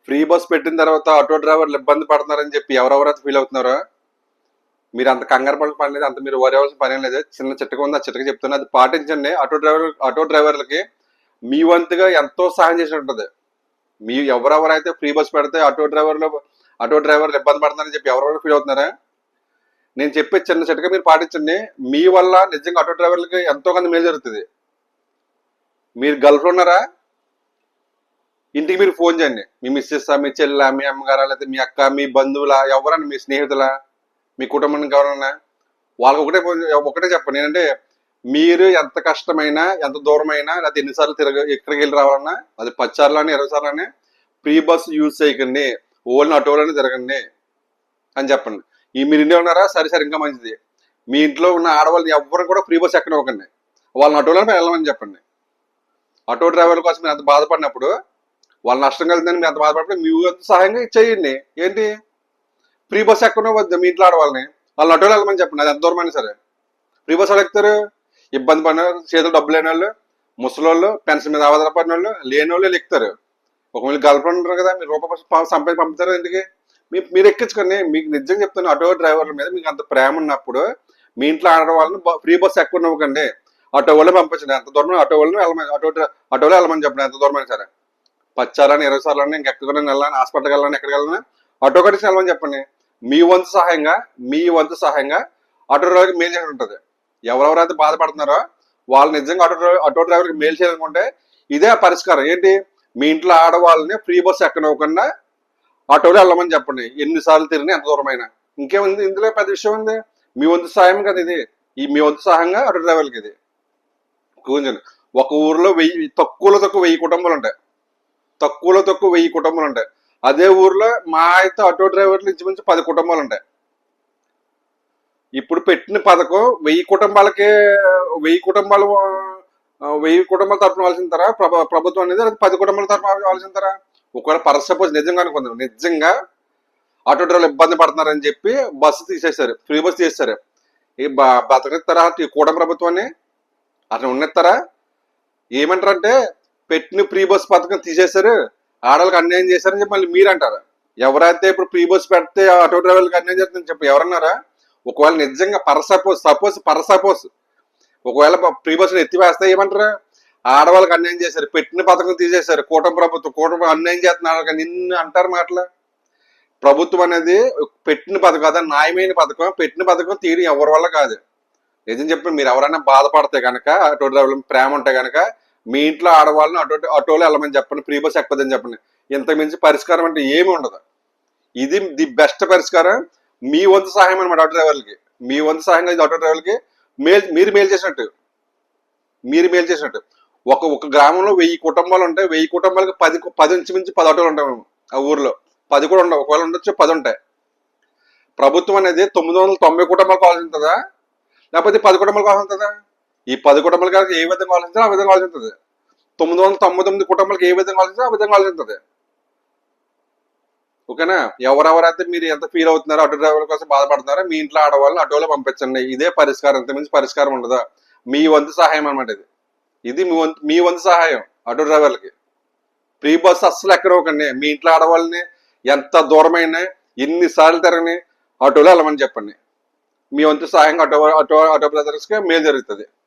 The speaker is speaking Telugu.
ఫ్రీ బస్ పెట్టిన తర్వాత ఆటో డ్రైవర్లు ఇబ్బంది పడుతున్నారని చెప్పి ఎవరెవరైతే ఫీల్ అవుతున్నారో మీరు అంత కంగారు పడిన పని లేదు, అంత మీరు వరి అవ్వాల్సిన పని లేదు. చిన్న చిట్టక ఉంది, ఆ చిట్టక చెప్తున్నా, అది పాటించండి. ఆటో డ్రైవర్లకి మీ వంతుగా ఎంతో సహాయం చేసి ఉంటుంది. మీ ఎవరెవరైతే ఫ్రీ బస్ పెడితే ఆటో డ్రైవర్లు ఇబ్బంది పడుతున్నారని చెప్పి ఎవరెవరు ఫీల్ అవుతున్నారా, నేను చెప్పే చిన్న చిట్టక మీరు పాటించండి. మీ వల్ల నిజంగా ఆటో డ్రైవర్లకి ఎంతో కొంత మేలు జరుగుతుంది. మీరు గల్ఫ్లో ఉన్నారా, ఇంటికి మీరు ఫోన్ చేయండి. మీ మిస్సెస్, మీ చెల్ల, మీ అమ్మగారా, లేకపోతే మీ అక్క, మీ బంధువుల, ఎవరన్నా, మీ స్నేహితుల, మీ కుటుంబానికి ఎవరన్నా, వాళ్ళకి ఒకటే చెప్పండి. ఏంటంటే మీరు ఎంత కష్టమైనా, ఎంత దూరమైనా, లేకపోతే ఎన్నిసార్లు ఎక్కడికి వెళ్ళి రావాలన్నా, అది 10 సార్లు అని 20 సార్లు అని ఫ్రీ బస్ యూజ్ చేయకండి, ఓన్లీ ఆటోలోనే తిరగండి అని చెప్పండి. మీరు ఇండియా ఉన్నారా, సరే ఇంకా మంచిది. మీ ఇంట్లో ఉన్న ఆడవాళ్ళని ఎవరు కూడా ఫ్రీ బస్ ఎక్కనివ్వకండి, వాళ్ళని ఆటోలోనే వెళ్ళమని చెప్పండి. ఆటో డ్రైవర్ల కోసం మీరు అంత బాధపడినప్పుడు, వాళ్ళ నష్టం కలిగిందని మీరు అంత బాధపడినప్పుడు మీ వంతు సహాయంగా చేయండి. ఏంటి, ఫ్రీ బస్ ఎక్కనివ్వద్దు మీ ఇంట్లో ఆడవాళ్ళని, వాళ్ళని ఆటోలో వెళ్ళమని చెప్పండి. అది ఎంత దూరమైనా సరే. ఫ్రీ బస్ వాళ్ళు ఎక్కుతారు, ఇబ్బంది పడిన వాళ్ళు, చేతులు డబ్బు లేని వాళ్ళు, ముసలోళ్ళు, పెన్షన్ మీద ఆధారపడిన వాళ్ళు, లేని వాళ్ళు ఎక్కుతారు. ఒకవేళ గర్ల్ ఫ్రెండ్ ఉంటారు కదా, మీరు రూపాయి సంపాదించి పంపుతారు ఇంటికి, మీరు ఎక్కించుకోండి. మీకు నిజంగా చెప్తాను, ఆటో డ్రైవర్ల మీద మీకు అంత ప్రేమ ఉన్నప్పుడు మీ ఇంట్లో ఆడవాళ్ళని ఫ్రీ బస్ ఎక్కనివ్వకండి, ఆటో వాళ్ళని పంపించండి. ఎంత దూరం ఆటో వాళ్ళని వెళ్ళమని, ఆటోలో వెళ్ళమని చెప్పండి. ఎంత దూరమైనా సరే, 10 సార్లు 20 సార్లు అని, ఇంకెక్కడ వెళ్ళాలని, హాస్పిటల్కి వెళ్ళాలని, ఎక్కడికి వెళ్ళాలని ఆటో కట్టించి వెళ్ళమని చెప్పండి. మీ వంతు సహాయంగా ఆటో డ్రైవర్కి మేలు చేసి ఉంటుంది. ఎవరెవరైతే బాధపడుతున్నారో వాళ్ళు నిజంగా ఆటో డ్రైవర్కి మేలు చేయాలనుకుంటే ఇదే పరిష్కారం. ఏంటి, మీ ఇంట్లో ఆడవాళ్ళని ఫ్రీ బస్ ఎక్కనివ్వకుండా ఆటోలో వెళ్ళమని చెప్పండి. ఎన్నిసార్లు తిరిగినా, ఎంత దూరమైనా. ఇంకేముంది ఇందులో, పెద్ద విషయం ఉంది. మీ వంతు సహాయం కదా ఇది. మీ వంతు సహాయంగా ఆటో డ్రైవర్కి ఇది. కూర్చొని ఒక ఊర్లో తక్కువలో తక్కువ 1000 కుటుంబాలు ఉంటాయి. తక్కువలో తక్కువ 1000 కుటుంబాలు ఉంటాయి. అదే ఊర్లో మా అయితే ఆటో డ్రైవర్లు ఇంచుమించు 10 కుటుంబాలు ఉంటాయి. ఇప్పుడు పెట్టిన పథకం 1000 కుటుంబాలకే, 1000 కుటుంబాల తరఫున ఆలోచించారా ప్రభుత్వం అనేది, 10 కుటుంబాల తరఫున ఆలోచించారా? ఒకవేళ సపోజ్ నిజంగా అనుకుందాం, నిజంగా ఆటో డ్రైవర్లు ఇబ్బంది పడుతున్నారని చెప్పి బస్సు తీసేశారు, ఫ్రీ బస్ తీసేశారు. ఈ బతకనిస్తారా ఈ కూటమి ప్రభుత్వాన్ని? అతను ఉన్నిస్తారా? ఏమంటారంటే, పెట్టిన ఫ్రీ బస్ పథకం తీసేశారు, ఆడవాళ్ళకి అన్యాయం చేశారని చెప్పి మళ్ళీ మీరు అంటారు. ఎవరైతే ఇప్పుడు ఫ్రీ బస్ పెడితే ఆటో డ్రైవర్లకు అన్యాయం చేస్తుందని చెప్పి ఎవరన్నారా? ఒకవేళ నిజంగా సపోజ్ ఒకవేళ ఫ్రీ బస్సులు ఎత్తివేస్తే ఏమంటారు? ఆడవాళ్ళకి అన్యాయం చేశారు, పెట్టిన పథకం తీసేశారు, కూటమి అన్యాయం చేస్తున్నారు నిన్ను అంటారు మాటలు. ప్రభుత్వం అనేది పెట్టిన పథకం కదా, న్యాయమైన పథకం, పెట్టిన పథకం తీయడం ఎవరి వల్ల కాదు. నిజం చెప్పి మీరు ఎవరైనా బాధపడితే కనుక, ఆటో డ్రైవర్ల ప్రేమ ఉంటే కనుక, మీ ఇంట్లో ఆడవాళ్ళని ఆటోలో వెళ్ళమని చెప్పండి, ఫ్రీ బస్ ఎక్కదని చెప్పండి. ఇంతకు మించి పరిష్కారం అంటే ఏమి ఉండదు. ఇది ది బెస్ట్ పరిష్కారం. మీ వంతు సహాయం అనమాట ఆటో డ్రైవర్లకి. మీ వంతు సహాయంగా ఆటో డ్రైవర్లకి మీరు మేలు చేసినట్టు. ఒక గ్రామంలో 1000 కుటుంబాలు ఉంటాయి. 1000 కుటుంబాలకి 10 ఇంచుమించి 10 ఆటోలు ఉంటాయి ఆ ఊర్లో. 10 కూడా ఉండవు, ఒకవేళ ఉండొచ్చు 10 ఉంటాయి. ప్రభుత్వం అనేది 990 కుటుంబాలకు ఆలోచింటుందా, లేకపోతే 10 కుటుంబాలకు ఆలోచింటుందా? ఈ 10 కుటుంబాలకు ఏ విధంగా ఆలోచించాలో ఆ విధంగా ఆలోచించదు. 999 కుటుంబాలకు ఏ విధంగా ఆలోచించాలో ఆ విధంగా ఆలోచించదు. ఓకేనా? ఎవరెవరైతే మీరు ఎంత ఫీల్ అవుతున్నారో, ఆటో డ్రైవర్ల కోసం బాధపడుతున్నారో, మీ ఇంట్లో ఆడవాళ్ళని ఆటోలో పంపించండి. ఇదే పరిష్కారం, ఇంతకుమించి పరిష్కారం ఉండదా? మీ వంతు సహాయం అనమాట ఇది. ఇది మీ వంతు సహాయం ఆటో డ్రైవర్లకి. ఫ్రీ బస్ అస్సలు ఎక్కడోకండి. మీ ఇంట్లో ఆడవాళ్ళని ఎంత దూరమైనా, ఎన్నిసార్లు తిరగని ఆటోలో వెళ్ళమని చెప్పండి. మీ వంతు సహాయంగా ఆటో బ్రదర్స్కి మేలు జరుగుతుంది.